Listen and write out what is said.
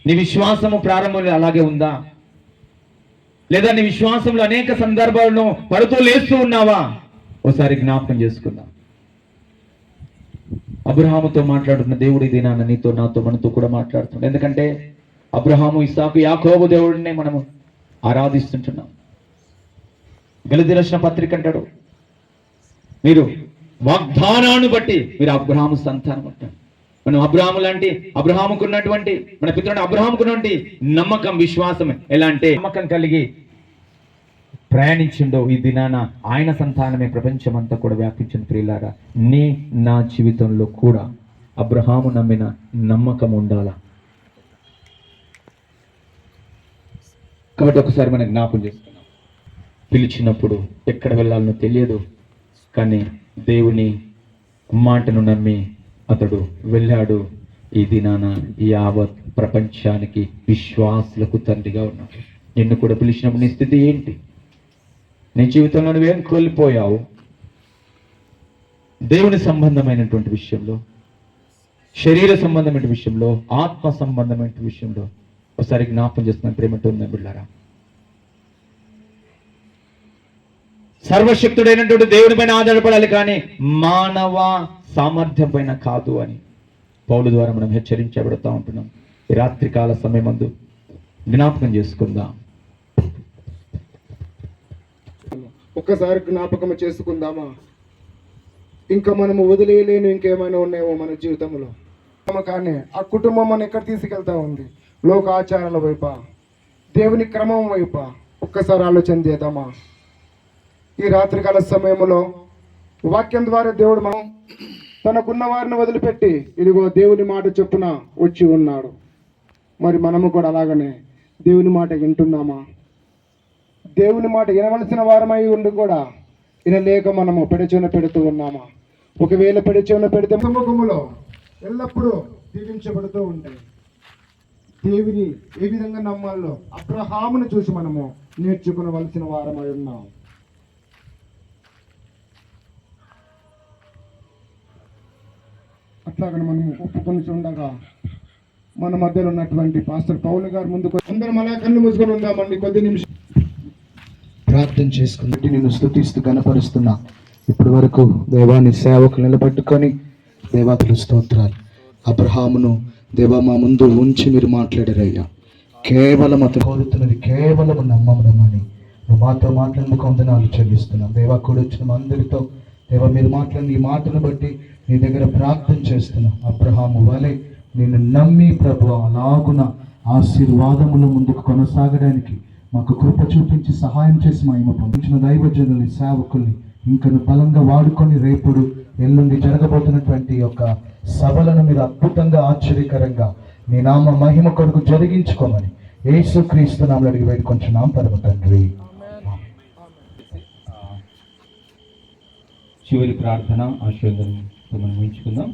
నీ విశ్వాసము ప్రారంభంలో అలాగే ఉందా? లేదా నీ విశ్వాసంలో అనేక సందర్భాలను పడుతూ లేస్తూ ఉన్నావా? ఒకసారి జ్ఞాపకం చేసుకుందాం. అబ్రహాముతో మాట్లాడుతున్న దేవుడు ఈ దినాన నీతో, నాతో, మనతో కూడా మాట్లాడుతున్నాడు. ఎందుకంటే అబ్రహాము, ఇస్సాకు, యాకోబు దేవుడినే మనము ఆరాధిస్తుంటున్నాం. గలతీయులకు రాసిన పత్రిక అంటాడు, మీరు వాగ్దానాన్ని బట్టి మీరు అబ్రహాము సంతానం అంటారు. మనం అబ్రహాము లాంటి, అబ్రహాముకున్నటువంటి, మన పితరుడు అబ్రహాముకున్నటువంటి నమ్మకం, విశ్వాసం ఎలా అంటే నమ్మకం కలిగి ప్రయాణించిండో ఈ దినాన ఆయన సంతానమే ప్రపంచమంతా కూడా వ్యాపించిన ప్రియులారా, నా జీవితంలో కూడా అబ్రహాము నమ్మిన నమ్మకం ఉండాలా. కాబట్టి ఒకసారి మనం జ్ఞాపకం చేసుకున్నాం. పిలిచినప్పుడు ఎక్కడ వెళ్ళాలనో తెలియదు, కానీ దేవుని మాటను నమ్మి అతడు వెళ్ళాడు. ఈ దినాన యావత్ ప్రపంచానికి విశ్వాసులకు తండ్రిగా ఉన్నాడు. నిన్ను కూడా పిలిచినప్పుడు నీ స్థితి ఏంటి? నీ జీవితంలో నువ్వేం కోల్పోయావు? దేవుని సంబంధమైనటువంటి విషయంలో, శరీర సంబంధమైన విషయంలో, ఆత్మ సంబంధమైన విషయంలో ఒకసారి జ్ఞాపకం చేస్తున్నాను. ప్రేమతో బిడ్డారా, సర్వశక్తుడైనటువంటి దేవుని పైన ఆధారపడాలి, కానీ మానవ సామర్థ్యం పైన కాదు అని పౌలు ద్వారా మనం హెచ్చరించబడుతూ ఉంటున్నాం. ఈ రాత్రికాల సమయమందు జ్ఞాపకం చేసుకుందాం. ఒక్కసారి జ్ఞాపకం చేసుకుందామా? ఇంకా మనము వదిలేయలేని ఇంకేమైనా ఉన్నాయేమో మన జీవితంలో. కానీ ఆ కుటుంబం మనం ఎక్కడ తీసుకెళ్తా ఉంది? లోక ఆచారాల వైపా, దేవుని క్రమం వైపా? ఒక్కసారి ఆలోచన చేద్దామా? ఈ రాత్రికాల సమయంలో వాక్యం ద్వారా దేవుడు మనం తనకున్న వారిని వదిలిపెట్టి ఇదిగో దేవుని మాట చొప్పున వచ్చి ఉన్నాడు. మరి మనము కూడా అలాగనే దేవుని మాట వింటున్నామా? దేవుని మాట వినవలసిన వారమై ఉండి కూడా వినలేక మనము పెడచెవిన పెడుతూ ఉన్నామా? ఒకవేళ పెడచెవిన పెడితే సముఖములో ఎల్లప్పుడూ దీవించబడుతూ ఉంటాయి. దేవుని ఏ విధంగా నమ్మాలో అబ్రహామును చూసి మనము నేర్చుకునవలసిన వారమై ఉన్నాం. అట్లాగని మనం ఒప్పుకొని ఉండగా మన మధ్యలో ఉన్నటువంటి పాస్టర్ పౌలు గారు ముందుకు అందరం అలా కళ్ళు మూసుకొని ఉందామండి. కొద్ది నిమిషం ప్రార్థన చేసుకున్నట్టు నేను స్తుతిస్తూ కనపరుస్తున్నా. ఇప్పటి వరకు దేవాన్ని సేవకులు నిలబెట్టుకొని దేవాతులు స్తోత్రాలు. అబ్రహామును దేవా మా ముందు ఉంచి మీరు మాట్లాడారయ్యా. కేవలం అతను కోరుతున్నది కేవలం నమ్మమని నువ్వు మాతో మాట్లాడేందుకు వందనాలు చెల్లిస్తున్నాం. దేవా కూడా వచ్చిన అందరితో దేవా మీరు మాట్లాడిన ఈ మాటను బట్టి నీ దగ్గర ప్రార్థన చేస్తున్నాం. అబ్రహాము వలె నేను నమ్మి ప్రభు అలాగున ఆశీర్వాదముల ముందుకు కొనసాగడానికి మాకు కృప చూపించి సహాయం చేసి మహిమ పొందించిన దైవజనుల్ని, సేవకుల్ని ఇంకను బలంగా వాడుకొని రేపుడు ఎల్లుండి జరగబోతున్నటువంటి యొక్క సభలను మీరు అద్భుతంగా, ఆశ్చర్యకరంగా నీ నామ మహిమ కొరకు జరిగించుకోమని యేసుక్రీస్తు నామములో అడిగి వేడుకొంచున్నాం పరమ తండ్రి. చివరి ప్రార్థన ఆశీర్వాదం మనం ఉంచుకుందాం.